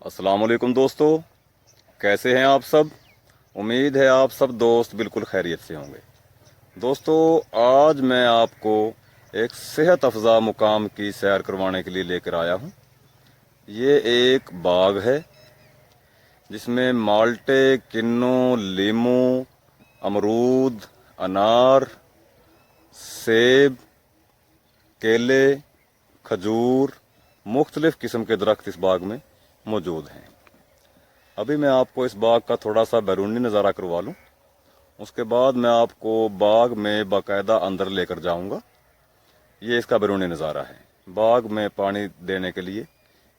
अस्सलाम वालेकुम दोस्तों, कैसे हैं आप सब। उम्मीद है आप सब दोस्त बिल्कुल खैरियत से होंगे। दोस्तों, आज मैं आपको एक सेहत अफ़ज़ा मुकाम की सैर करवाने के लिए लेकर आया हूँ। ये एक बाग है जिसमें माल्टे, किन्नू, लीमू, अमरूद, अनार, सेब, केले, खजूर, मुख्तलिफ़ किस्म के दरख्त इस बाग में मौजूद हैं। अभी मैं आपको इस बाग का थोड़ा सा बैरूनी नज़ारा करवा लूँ, उसके बाद मैं आपको बाग में बाकायदा अंदर लेकर जाऊंगा। ये इसका बैरूनी नज़ारा है। बाग में पानी देने के लिए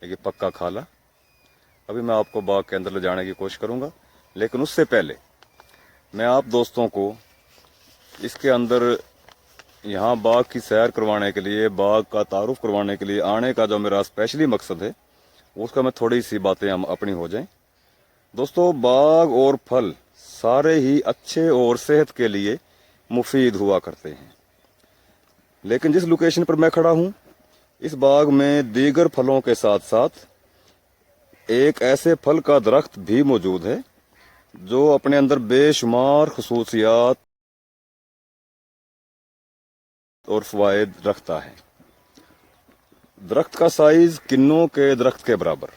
एक पक्का खाला। अभी मैं आपको बाग के अंदर ले जाने की कोशिश करूंगा, लेकिन उससे पहले मैं आप दोस्तों को इसके अंदर यहाँ बाग की सैर करवाने के लिए, बाग का तारुफ करवाने के लिए आने का जो मेरा स्पेशली मकसद है, उसका मैं थोड़ी सी बातें हम अपनी हो जाएं। दोस्तों, बाग और फल सारे ही अच्छे और सेहत के लिए मुफीद हुआ करते हैं, लेकिन जिस लोकेशन पर मैं खड़ा हूँ, इस बाग में दीगर फलों के साथ साथ एक ऐसे फल का दरख्त भी मौजूद है जो अपने अंदर बेशुमार खसूसियात और फ़वाइद रखता है। दरख्त का साइज किन्नों के दरख्त के बराबर,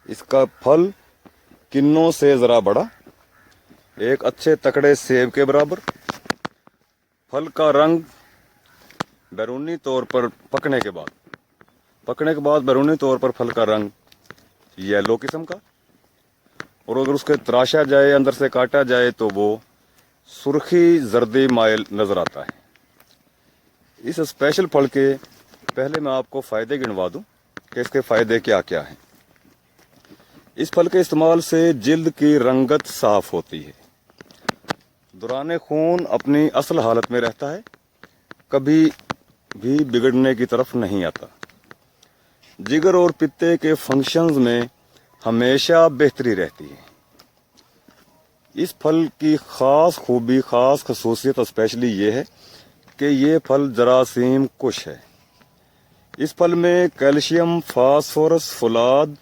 इसका फल किन्नों से ज़रा बड़ा, एक अच्छे तकड़े सेब के बराबर। फल का रंग बैरूनी तौर पर पकने के बाद बैरूनी तौर पर फल का रंग येलो किस्म का, और अगर उसके तराशा जाए, अंदर से काटा जाए, तो वो सुर्खी जर्दी माइल नज़र आता है। इस स्पेशल फल के पहले मैं आपको फ़ायदे गिनवा दूं कि इसके फ़ायदे क्या क्या हैं। इस फल के इस्तेमाल से जिल्द की रंगत साफ होती है, दौरान खून अपनी असल हालत में रहता है, कभी भी बिगड़ने की तरफ नहीं आता। जिगर और पित्ते के फंक्शंस में हमेशा बेहतरी रहती है। इस फल की ख़ास खूबी, ख़ास खसूसियत स्पेशली ये है कि ये फल जरासीम कुश है। इस फल में कैल्शियम, फास्फोरस, फुलाद,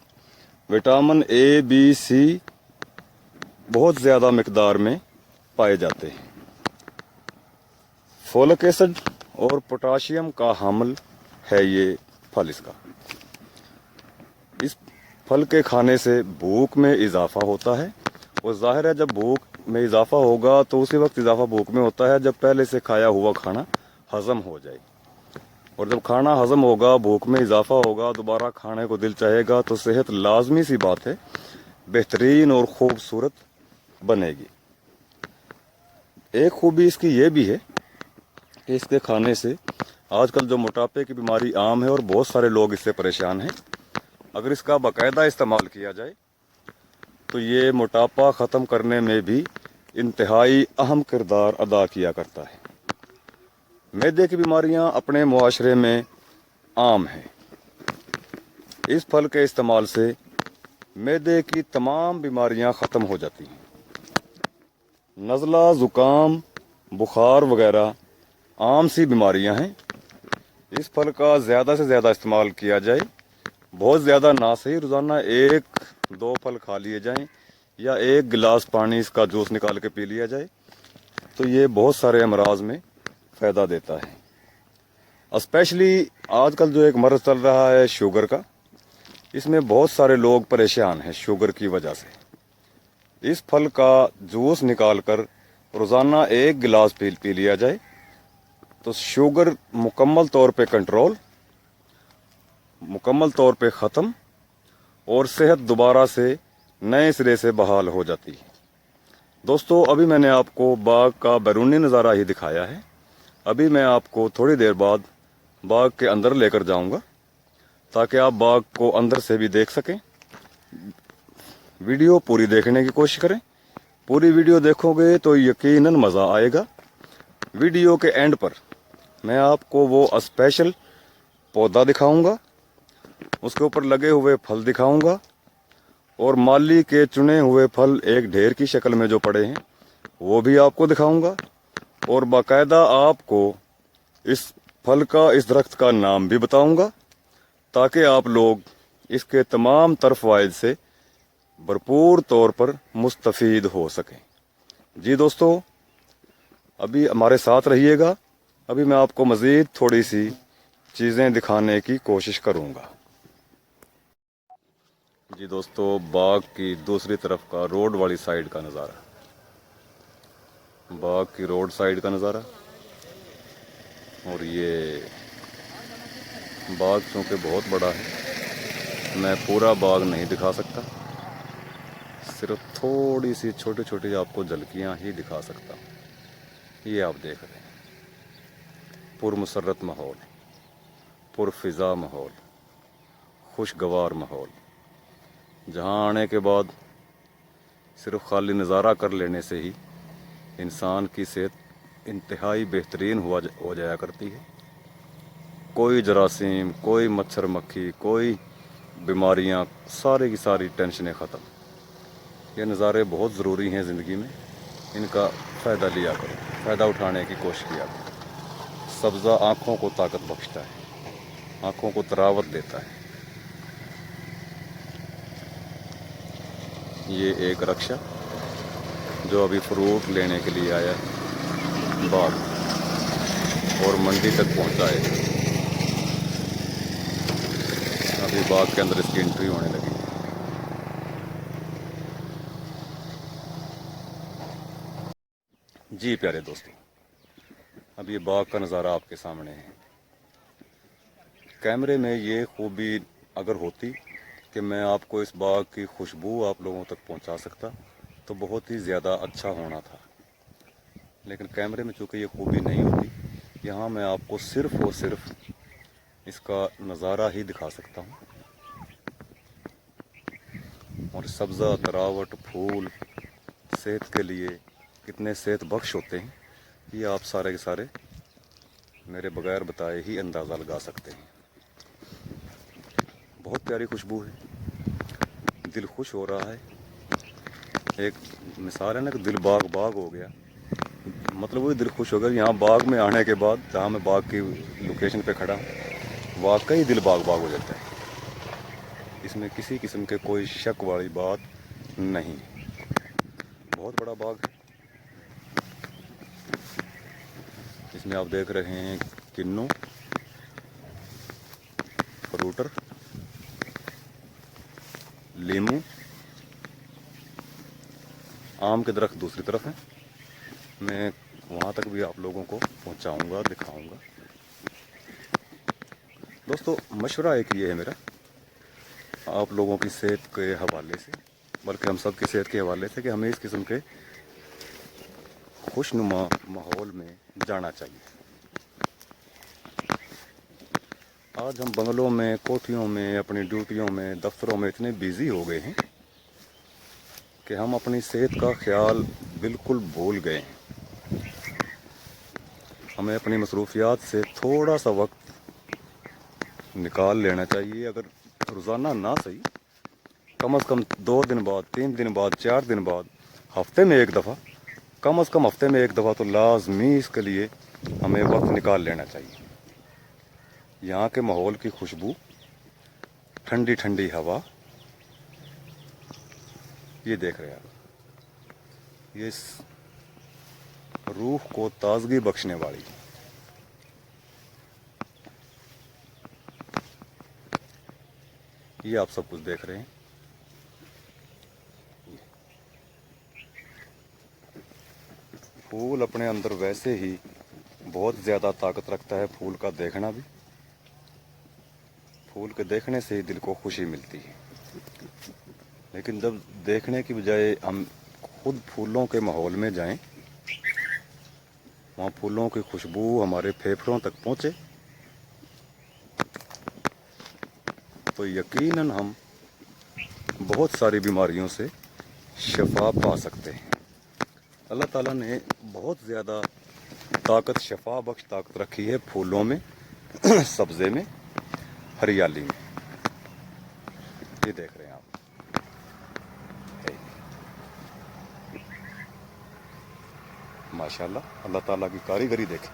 विटामिन ए, बी, सी बहुत ज़्यादा मिकदार में पाए जाते हैं। फोलिक एसिड और पोटाशियम का हामिल है ये फल। इसका इस फल के खाने से भूख में इजाफा होता है, और जाहिर है जब भूख में इजाफा होगा तो उसी वक्त इजाफा भूख में होता है जब पहले से खाया हुआ खाना हजम हो जाए, और जब खाना हजम होगा, भूख में इजाफा होगा, दोबारा खाने को दिल चाहेगा, तो सेहत लाजमी सी बात है बेहतरीन और खूबसूरत बनेगी। एक खूबी इसकी ये भी है कि इसके खाने से आजकल जो मोटापे की बीमारी आम है और बहुत सारे लोग इससे परेशान हैं, अगर इसका बाकायदा इस्तेमाल किया जाए तो ये मोटापा ख़त्म करने में भी इंतहाई अहम किरदार अदा किया करता है। मैदे की बीमारियां अपने मुआशरे में आम हैं। इस फल के इस्तेमाल से मैदे की तमाम बीमारियां ख़त्म हो जाती हैं। नज़ला, ज़ुकाम, बुखार वगैरह आम सी बीमारियां हैं। इस फल का ज़्यादा से ज़्यादा इस्तेमाल किया जाए, बहुत ज़्यादा ना सही, रोज़ाना 1-2 फल खा लिए जाएं, या 1 गिलास पानी इसका जूस निकाल के पी लिया जाए, तो ये बहुत सारे अमराज में फ़ायदा देता है। स्पेशली आजकल जो एक मर्ज़ चल रहा है शुगर का, इसमें बहुत सारे लोग परेशान हैं शुगर की वजह से। इस फल का जूस निकाल कर रोज़ाना 1 गिलास पी लिया जाए तो शुगर मुकम्मल तौर पे कंट्रोल, मुकम्मल तौर पे ख़त्म, और सेहत दोबारा से नए सिरे से बहाल हो जाती है। दोस्तों, अभी मैंने आपको बाग का बैरूनी नज़ारा ही दिखाया है। अभी मैं आपको थोड़ी देर बाद बाग के अंदर लेकर जाऊंगा ताकि आप बाग को अंदर से भी देख सकें। वीडियो पूरी देखने की कोशिश करें। पूरी वीडियो देखोगे तो यकीनन मज़ा आएगा। वीडियो के एंड पर मैं आपको वो स्पेशल पौधा दिखाऊंगा, उसके ऊपर लगे हुए फल दिखाऊंगा, और माली के चुने हुए फल एक ढेर की शक्ल में जो पड़े हैं वो भी आपको दिखाऊंगा, और बाकायदा आपको इस फल का, इस दरख्त का नाम भी बताऊंगा, ताकि आप लोग इसके तमाम तर फ़वाइद से भरपूर तौर पर मुस्तफ़ीद हो सकें। जी दोस्तों, अभी हमारे साथ रहिएगा। अभी मैं आपको मज़ीद थोड़ी सी चीज़ें दिखाने की कोशिश करूँगा। जी दोस्तों, बाग की दूसरी तरफ का रोड वाली साइड का नज़ारा, बाग की रोड साइड का नज़ारा। और ये बाग चूँकि बहुत बड़ा है, मैं पूरा बाग नहीं दिखा सकता, सिर्फ थोड़ी सी छोटी छोटी आपको झलकियाँ ही दिखा सकता हूँ। ये आप देख रहे हैं पुरमसरत माहौल, पुरफिज़ा माहौल, खुशगवार माहौल, जहाँ आने के बाद सिर्फ खाली नज़ारा कर लेने से ही इंसान की सेहत इंतहाई बेहतरीन हो जाया करती है। कोई जरासीम, कोई मच्छर मक्खी, कोई बीमारियाँ, सारी की सारी टेंशनें ख़त्म। ये नज़ारे बहुत ज़रूरी हैं ज़िंदगी में, इनका फ़ायदा लिया करो, फ़ायदा उठाने की कोशिश किया करो। सब्ज़ा आँखों को ताकत बख्शता है, आँखों को तरावत देता है। ये एक रक्षा जो अभी फ्रूट लेने के लिए आया है बाग और मंडी तक पहुंचा है। अभी बाग के अंदर इसकी एंट्री होने लगी। जी प्यारे दोस्तों, अब ये बाग का नज़ारा आपके सामने है। कैमरे में ये खूबी अगर होती कि मैं आपको इस बाग की खुशबू आप लोगों तक पहुंचा सकता तो बहुत ही ज़्यादा अच्छा होना था, लेकिन कैमरे में चूँकि ये खूबी नहीं होती, यहाँ मैं आपको सिर्फ़ और सिर्फ इसका नज़ारा ही दिखा सकता हूँ। और सब्ज़ा, तरावट, फूल सेहत के लिए कितने सेहत बख्श होते हैं, ये आप सारे के सारे मेरे बगैर बताए ही अंदाज़ा लगा सकते हैं। बहुत प्यारी खुशबू है, दिल खुश हो रहा है। एक मिसाल है ना कि दिल बाग बाग हो गया, मतलब वही दिल खुश हो गया। यहाँ बाग में आने के बाद, जहाँ मैं बाग की लोकेशन पे खड़ा हूँ, वाकई दिल बाग बाग हो जाता है। इसमें किसी किस्म के कोई शक वाली बात नहीं। बहुत बड़ा बाग है, इसमें आप देख रहे हैं किन्नू, फ्रूटर, लीमू, आम के दरख्त दूसरी तरफ हैं। मैं वहाँ तक भी आप लोगों को पहुँचाऊँगा, दिखाऊँगा। दोस्तों, मशवरा एक ये है मेरा आप लोगों की सेहत के हवाले से, बल्कि हम सब की सेहत के हवाले से, कि हमें इस किस्म के खुशनुमा माहौल में जाना चाहिए। आज हम बंगलों में, कोठियों में, अपनी ड्यूटियों में, दफ्तरों में इतने बिज़ी हो गए हैं कि हम अपनी सेहत का ख्याल बिल्कुल भूल गए हैं। हमें अपनी मसरूफियात से थोड़ा सा वक्त निकाल लेना चाहिए। अगर रोज़ाना ना सही, कम अज़ कम 2 दिन बाद, 3 दिन बाद, 4 दिन बाद, हफ्ते में एक दफ़ा, कम अज़ कम हफ्ते में एक दफ़ा तो लाजमी इसके लिए हमें वक्त निकाल लेना चाहिए। यहाँ के माहौल की खुशबू, ठंडी ठंडी हवा, ये देख रहे हैं आप, ये रूह को ताजगी बख्शने वाली, ये आप सब कुछ देख रहे हैं। फूल अपने अंदर वैसे ही बहुत ज़्यादा ताकत रखता है, फूल का देखना भी। फूल के देखने से ही दिल को खुशी मिलती है, लेकिन जब देखने की बजाय हम खुद फूलों के माहौल में जाएं, वहाँ फूलों की खुशबू हमारे फेफड़ों तक पहुँचे, तो यकीनन हम बहुत सारी बीमारियों से शफा पा सकते हैं। अल्लाह ताला ने बहुत ज़्यादा ताकत, शफा बख्श ताकत रखी है फूलों में, सब्ज़े में, हरियाली में। ये देख रहे हैं आप, माशाल्लाह, अल्लाह ताला की कारीगरी देखें।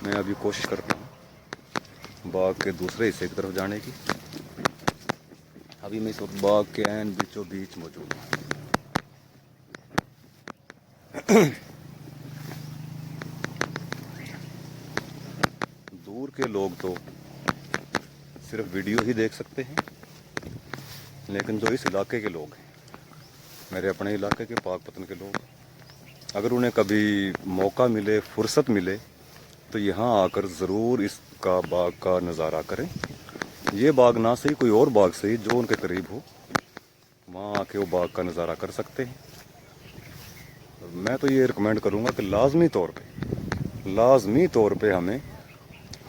मैं अभी कोशिश करता हूँ बाग के दूसरे हिस्से की तरफ जाने की। अभी मैं इस वक्त बाग के ऐन बीचों बीच मौजूद हूँ। दूर के लोग तो सिर्फ वीडियो ही देख सकते हैं, लेकिन जो इस इलाके के लोग हैं, मेरे अपने इलाके के पाकपतन के लोग, अगर उन्हें कभी मौका मिले, फुर्सत मिले, तो यहाँ आकर ज़रूर इसका बाग का नज़ारा करें। ये बाग ना सही कोई और बाग सही जो उनके करीब हो, वहाँ आके वो बाग का नज़ारा कर सकते हैं। मैं तो ये रिकमेंड करूँगा कि लाजमी तौर पे हमें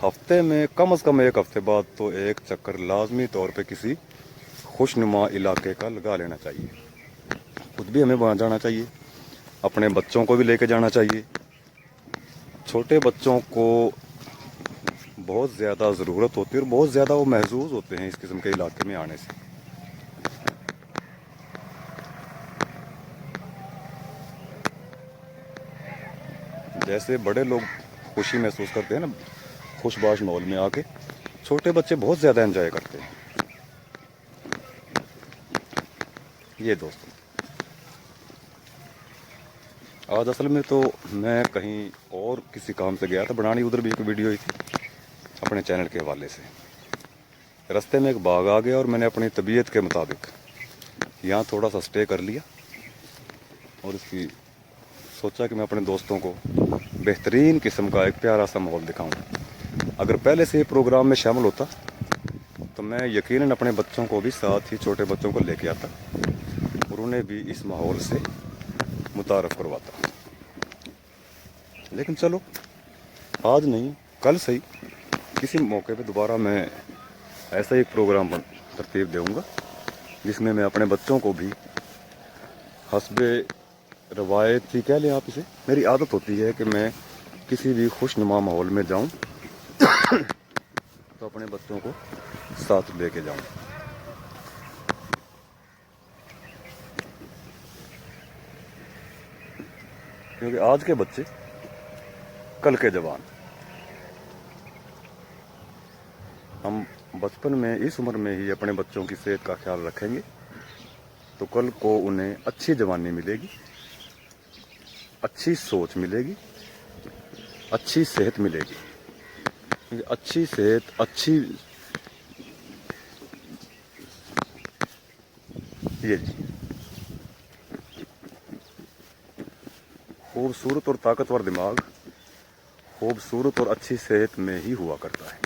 हफ्ते में कम से कम एक हफ्ते बाद तो एक चक्कर लाजमी तौर पे किसी खुशनुमा इलाके का लगा लेना चाहिए। खुद भी हमें वहाँ जाना चाहिए, अपने बच्चों को भी लेके जाना चाहिए। छोटे बच्चों को बहुत ज़्यादा ज़रूरत होती है और बहुत ज़्यादा वो महसूस होते हैं इस किस्म के इलाके में आने से। जैसे बड़े लोग खुशी महसूस करते हैं ना खुशबाश माहौल में आके, छोटे बच्चे बहुत ज़्यादा एंजॉय करते हैं। ये दोस्तों, आज असल में तो मैं कहीं और किसी काम से गया था, बनानी उधर भी एक वीडियो ही थी अपने चैनल के हवाले से। रास्ते में एक बाग आ गया और मैंने अपनी तबीयत के मुताबिक यहाँ थोड़ा सा स्टे कर लिया और इसकी सोचा कि मैं अपने दोस्तों को बेहतरीन किस्म का एक प्यारा सा माहौल दिखाऊं। अगर पहले से ये प्रोग्राम में शामिल होता तो मैं यकीनन अपने बच्चों को भी साथ ही, छोटे बच्चों को लेके आता और उन्हें भी इस माहौल से मुतारफ़ करवाता। लेकिन चलो, आज नहीं कल सही किसी मौके पे दोबारा मैं ऐसा एक प्रोग्राम तरतीब दूँगा जिसमें मैं अपने बच्चों को भी हस्बे रवायत ही कह लें आप इसे, मेरी आदत होती है कि मैं किसी भी खुशनुमा माहौल में जाऊं तो अपने बच्चों को साथ लेके जाऊं। क्योंकि आज के बच्चे कल के जवान। हम बचपन में इस उम्र में ही अपने बच्चों की सेहत का ख्याल रखेंगे तो कल को उन्हें अच्छी जवानी मिलेगी, अच्छी सोच मिलेगी, अच्छी सेहत मिलेगी। अच्छी सेहत, अच्छी ये खूबसूरत और ताकतवर दिमाग खूबसूरत और अच्छी सेहत में ही हुआ करता है।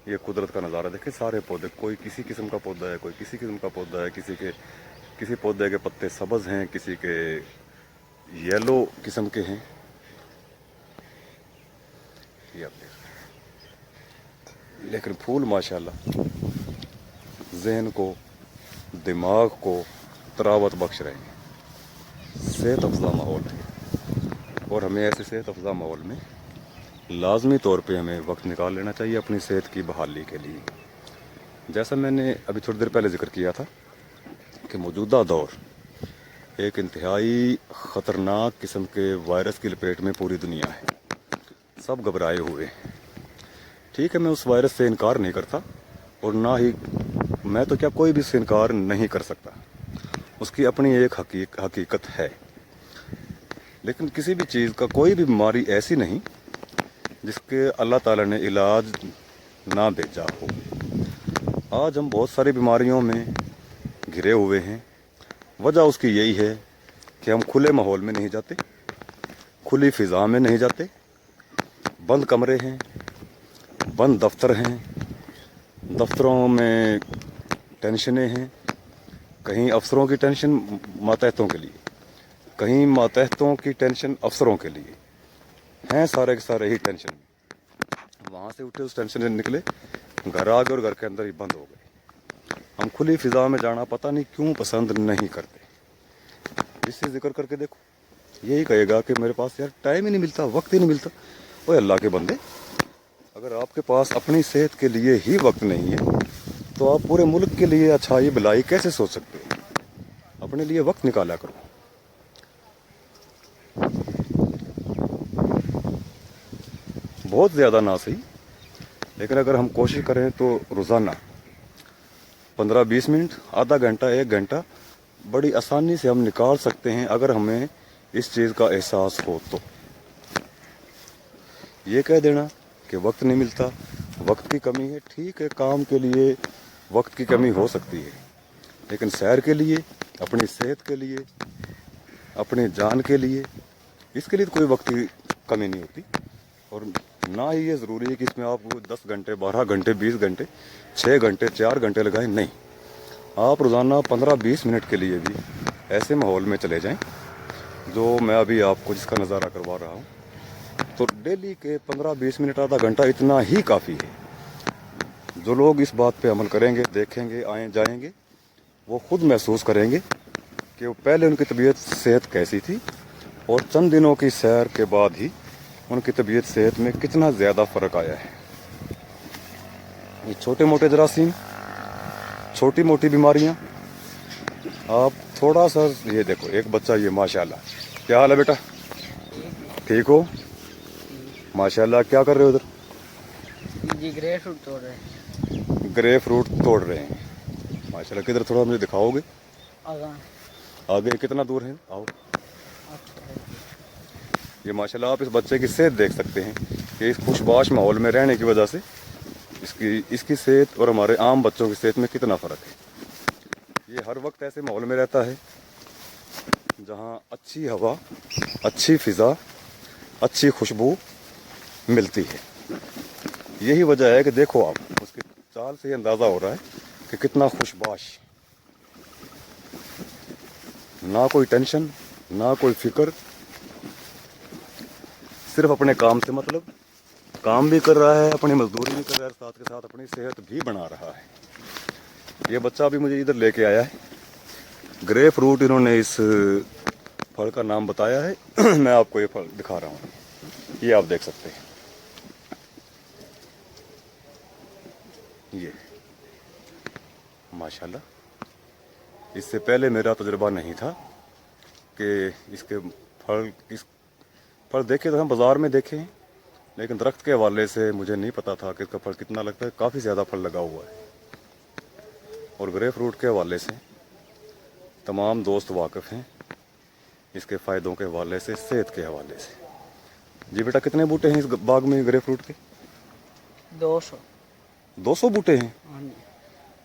ये कुदरत का नज़ारा देखें। सारे पौधे, कोई किसी किस्म का पौधा है, कोई किसी किस्म का पौधा है, किसी पौधे के पत्ते सब्ज़ हैं, किसी के येलो किस्म के हैं। ये आप देख, लेकिन फूल माशाल्लाह जहन को, दिमाग को तरावत बख्श रहे हैं। सेहत अफ़ज़ा माहौल है और हमें ऐसे सेहत अफ़ज़ा माहौल में लाजमी तौर पे हमें वक्त निकाल लेना चाहिए अपनी सेहत की बहाली के लिए। जैसा मैंने अभी थोड़ी देर पहले जिक्र किया था कि मौजूदा दौर एक इंतहाई ख़तरनाक किस्म के वायरस की लपेट में पूरी दुनिया है। सब घबराए हुए हैं। ठीक है, मैं उस वायरस से इनकार नहीं करता और ना ही मैं तो क्या कोई भी इससे इनकार नहीं कर सकता, उसकी अपनी एक हकीकत है। लेकिन किसी भी चीज़ का, कोई भी बीमारी ऐसी नहीं जिसके अल्लाह ताला ने इलाज ना भेजा हो। आज हम बहुत सारी बीमारियों में घिरे हुए हैं। वजह उसकी यही है कि हम खुले माहौल में नहीं जाते, खुली फ़िज़ा में नहीं जाते, बंद कमरे हैं, बंद दफ्तर हैं, दफ्तरों में टेंशनें हैं। कहीं अफसरों की टेंशन मातहतों के लिए, कहीं मातहतों की टेंशन अफसरों के लिए हैं। सारे के सारे ही टेंशन में, वहाँ से उठे उस टेंशन से निकले, घर आ गए और घर के अंदर ही बंद हो गए। हम खुली फ़िज़ा में जाना पता नहीं क्यों पसंद नहीं करते। जिससे जिक्र करके देखो, यही कहेगा कि मेरे पास यार टाइम ही नहीं मिलता, वक्त ही नहीं मिलता। ओए अल्लाह के बंदे, अगर आपके पास अपनी सेहत के लिए ही वक्त नहीं है तो आप पूरे मुल्क के लिए अच्छाई भलाई कैसे सोच सकते हो? अपने लिए वक्त निकाला करो। बहुत ज़्यादा ना सही, लेकिन अगर हम कोशिश करें तो रोज़ाना 15-20 मिनट, आधा घंटा, 1 घंटा बड़ी आसानी से हम निकाल सकते हैं अगर हमें इस चीज़ का एहसास हो तो। ये कह देना कि वक्त नहीं मिलता, वक्त की कमी है, ठीक है, काम के लिए वक्त की कमी हो सकती है, लेकिन सैर के लिए, अपनी सेहत के लिए, अपनी जान के लिए, इसके लिए तो कोई वक्त की कमी नहीं होती। और ना ही ये ज़रूरी है कि इसमें आपको 10 घंटे, 12 घंटे, 20 घंटे, 6 घंटे, 4 घंटे लगाएं, नहीं। आप रोज़ाना 15-20 मिनट के लिए भी ऐसे माहौल में चले जाएं जो मैं अभी आपको जिसका नज़ारा करवा रहा हूँ, तो डेली के 15-20 मिनट, आधा घंटा इतना ही काफ़ी है। जो लोग इस बात पे अमल करेंगे, देखेंगे, आए जाएंगे, वो खुद महसूस करेंगे कि वो पहले उनकी तबीयत सेहत कैसी थी और चंद दिनों की सैर के बाद ही उनकी तबीयत सेहत में कितना ज़्यादा फ़र्क आया है। ये छोटे मोटे जरासीम, छोटी मोटी बीमारियां, आप थोड़ा सा ये देखो, एक बच्चा, ये माशाल्लाह, क्या हाल है बेटा, ठीक हो? माशाल्लाह, क्या कर रहे हो उधर? जी ग्रेप फ्रूट तोड़ रहे हैं। ग्रेप फ्रूट तोड़ रहे हैं, माशाल्लाह। किधर, थोड़ा मुझे दिखाओगे? आगे कितना दूर है? आओ। ये माशाल्लाह, आप इस बच्चे की सेहत देख सकते हैं कि इस खुशबाश माहौल में रहने की वजह से इसकी सेहत और हमारे आम बच्चों की सेहत में कितना फ़र्क है। ये हर वक्त ऐसे माहौल में रहता है जहाँ अच्छी हवा, अच्छी फ़िज़ा, अच्छी खुशबू मिलती है। यही वजह है कि देखो आप, उसके चाल से अंदाज़ा हो रहा है कि कितना खुशबाश, ना कोई टेंशन, ना कोई फिक्र, सिर्फ अपने काम से मतलब, काम भी कर रहा है, अपनी मजदूरी भी कर रहा है, साथ के साथ अपनी सेहत भी बना रहा है। ये बच्चा अभी मुझे इधर लेके आया है, ग्रेप फ्रूट इन्होंने इस फल का नाम बताया है। मैं आपको ये फल दिखा रहा हूँ, ये आप देख सकते हैं, ये माशाल्लाह। इससे पहले मेरा तजुर्बा नहीं था कि इसके फल देखे तो हम बाज़ार में देखे हैं, लेकिन दरख्त के हवाले से मुझे नहीं पता था कि इसका फल कितना लगता है। काफ़ी ज़्यादा फल लगा हुआ है, और ग्रेप फ्रूट के हवाले से तमाम दोस्त वाकिफ़ हैं, इसके फ़ायदों के हवाले से, सेहत के हवाले से। जी बेटा, कितने बूटे हैं इस बाग में ग्रेप फ्रूट के? 200 बूटे हैं?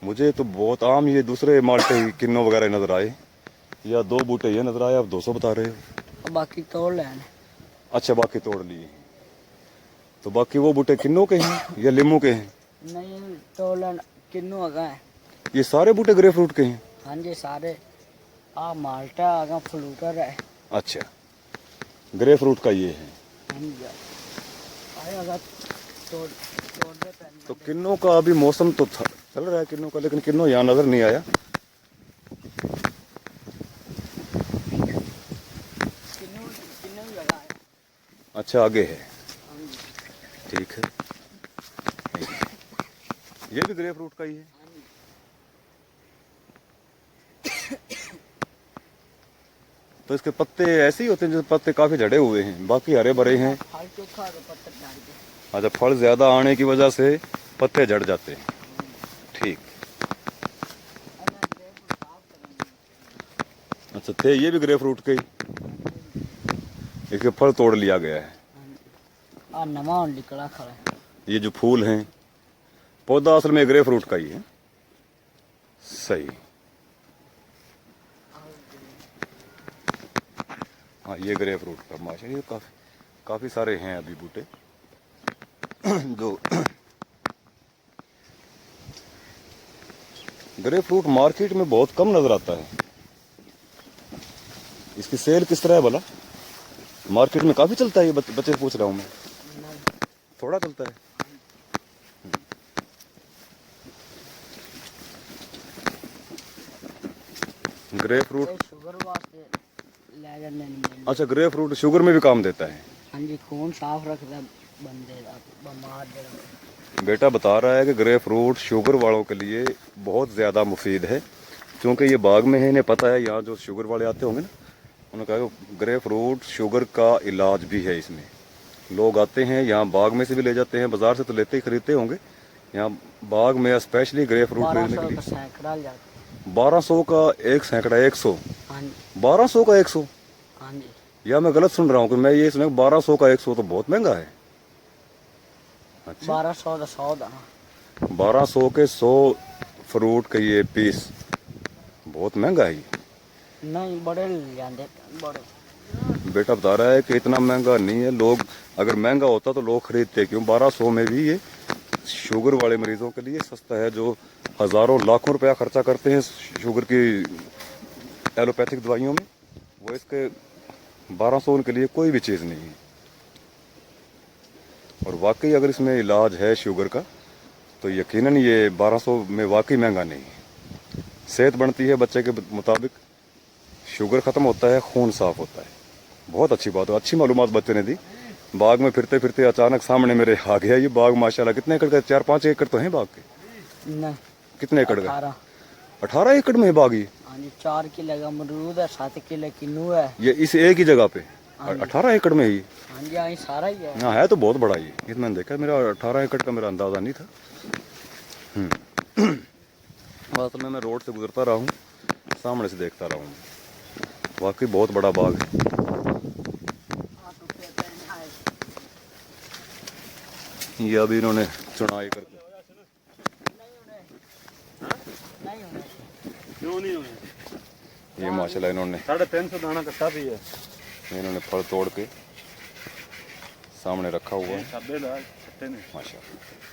मुझे तो बहुत आम ये दूसरे माल्टे किन्नों वगैरह नज़र आए, या 2 बूटे ये नज़र आए, आप 200 बता रहे हो। बाकी तोड़ लेने। अच्छा, बाकी तोड़ लिए। तो बाकी वो बूटे किन्नों के हैं या लीमू के हैं? नहीं, तोड़ लेना, किन्नू आगा है। ये सारे बूटे ग्रेप फ्रूट के हैं? हाँ जी, सारे। माल्टा आगा फ्लूटर है। अच्छा, ग्रेप फ्रूट का ये है। हाँ जी, आगा तोड़ देते हैं। तो किन्नों का अभी मौसम तो था, चल रहा है किन्नों का, लेकिन किन्नों यहाँ नज़र नहीं आया। किन्नू लगा है। अच्छा, आगे है, ठीक है। ये भी ग्रेप फ्रूट का ही है। तो इसके पत्ते ऐसे ही होते हैं, जैसे पत्ते काफी झड़े हुए हैं, बाकी हरे भरे हैं। फल चोखा तो पत्ते झाड़ के। अच्छा, फल ज्यादा आने की वजह से पत्ते झड़ जाते हैं, ठीक। अच्छा, थे ये भी ग्रेप फ्रूट के ही, इसके फल तोड़ लिया गया है। नवा निकला खड़ा है। ये जो फूल हैं, पौधा असल में ग्रेप फ्रूट का ही है, सही। हाँ, ये ग्रेप फ्रूट का माशा, ये काफी सारे हैं अभी बूटे जो ग्रेप फ्रूट मार्केट में बहुत कम नजर आता है। इसकी सेल किस तरह है भला? मार्केट में काफी चलता है ये, बच्चे से पूछ रहा हूँ मैं। थोड़ा चलता है। ग्रेप फ्रूट शुगर वास्ते ले जाने नहीं। अच्छा, ग्रेप फ्रूट शुगर में भी काम देता है? हाँ जी, खून साफ रखता है बंदे का, बीमार जरा। बेटा बता रहा है कि ग्रेप फ्रूट शुगर वालों के लिए बहुत ज़्यादा मुफीद है, क्योंकि ये बाग में है, इन्हें पता है यहाँ जो शुगर वाले आते होंगे ना, उन्होंने कहा कि ग्रेप फ्रूट शुगर का इलाज भी है इसमें। लोग आते हैं यहाँ, बाग में से भी ले जाते हैं, बाजार से तो लेते ही खरीदते होंगे, यहाँ बाग में स्पेशली ग्रेप फ्रूट खरीदने 1200 के का लिए। सैकड़ा जाते। 1200 का एक सैकड़ा, 100? हाँ जी 1200 का 100? हाँ जी। या मैं गलत सुन रहा हूँ कि मैं ये सुना 1200 का 100 तो बहुत महंगा है। अच्छा, 1200 का 100 दाना। 1200 के 100 फ्रूट के ये पीस बहुत महंगा है ये। नहीं बड़े ले जाते बड़े। बेटा बता रहा है कि इतना महंगा नहीं है, लोग अगर महंगा होता तो लोग खरीदते क्यों। 1200 में भी ये शुगर वाले मरीजों के लिए सस्ता है, जो हजारों लाखों रुपया खर्चा करते हैं शुगर की एलोपैथिक दवाइयों में, वो इसके 1200 के लिए कोई भी चीज़ नहीं है। और वाकई अगर इसमें इलाज है शुगर का तो यकीनन ये 1200 में वाकई महंगा नहीं है। सेहत बढ़ती है बच्चे के मुताबिक, शुगर ख़त्म होता है, खून साफ होता है। बहुत अच्छी बात है, अच्छी मालूमात बच्चे ने दी। बाग में फिरते फिरते अचानक सामने मेरे आ गया ये बाग। माशाल्लाह कितने एकड़ का? 4-5 एकड़ तो हैं बाग के? नहीं कितने एकड़ का? 18। 18 एकड़ में है बाग ये? हाँ जी 4 किलो का अमरूद है, 7 किलो किन्नू है। ये इस एक ही जगह पे हाँ जी। 18 एकड़ में ही? हाँ जी हाँ सारा ही है। हाँ है तो बहुत बड़ा ये तो मैंने देखा, मेरा 18 एकड़ का मेरा अंदाज़ा नहीं था। असल में मैं रोड से गुजरता रहा हूँ, सामने से देखता रहा हूँ, वाकई बहुत बड़ा बाग है। ये अभी इन्होंने चुनाई करके क्यों नहीं हुए? ये माशाल्लाह इन्होंने 350 दाना कट्टा भी है। इन्होंने फल तोड़ के सामने रखा हुआ है। छब्बे लाख छट्टे ने। माशाल्लाह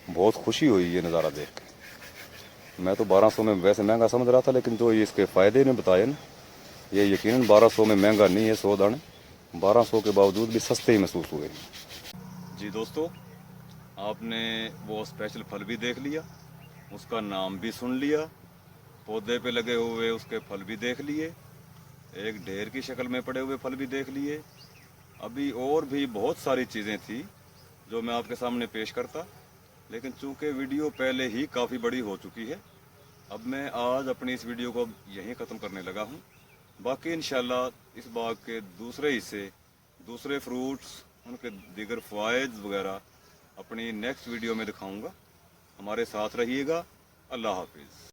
बहुत खुशी हुई ये नज़ारा देख के। मैं तो 1200 में वैसे महंगा समझ रहा था, लेकिन जो ये इसके फ़ायदे ने बताए ना, ये यकीनन 1200 में महंगा नहीं है। 100 दाने 1200 के बावजूद भी सस्ते ही महसूस हुए। जी दोस्तों, आपने वो स्पेशल फल भी देख लिया, उसका नाम भी सुन लिया, पौधे पे लगे हुए उसके फल भी देख लिए, एक ढेर की शक्ल में पड़े हुए फल भी देख लिए। अभी और भी बहुत सारी चीज़ें थी जो मैं आपके सामने पेश करता, लेकिन चूंकि वीडियो पहले ही काफ़ी बड़ी हो चुकी है, अब मैं आज अपनी इस वीडियो को यहीं ख़त्म करने लगा हूँ। बाकी इंशाल्लाह इस बाग के दूसरे हिस्से, दूसरे फ्रूट्स, उनके दीगर फ़वाइद वगैरह अपनी नेक्स्ट वीडियो में दिखाऊंगा। हमारे साथ रहिएगा। अल्लाह हाफिज़।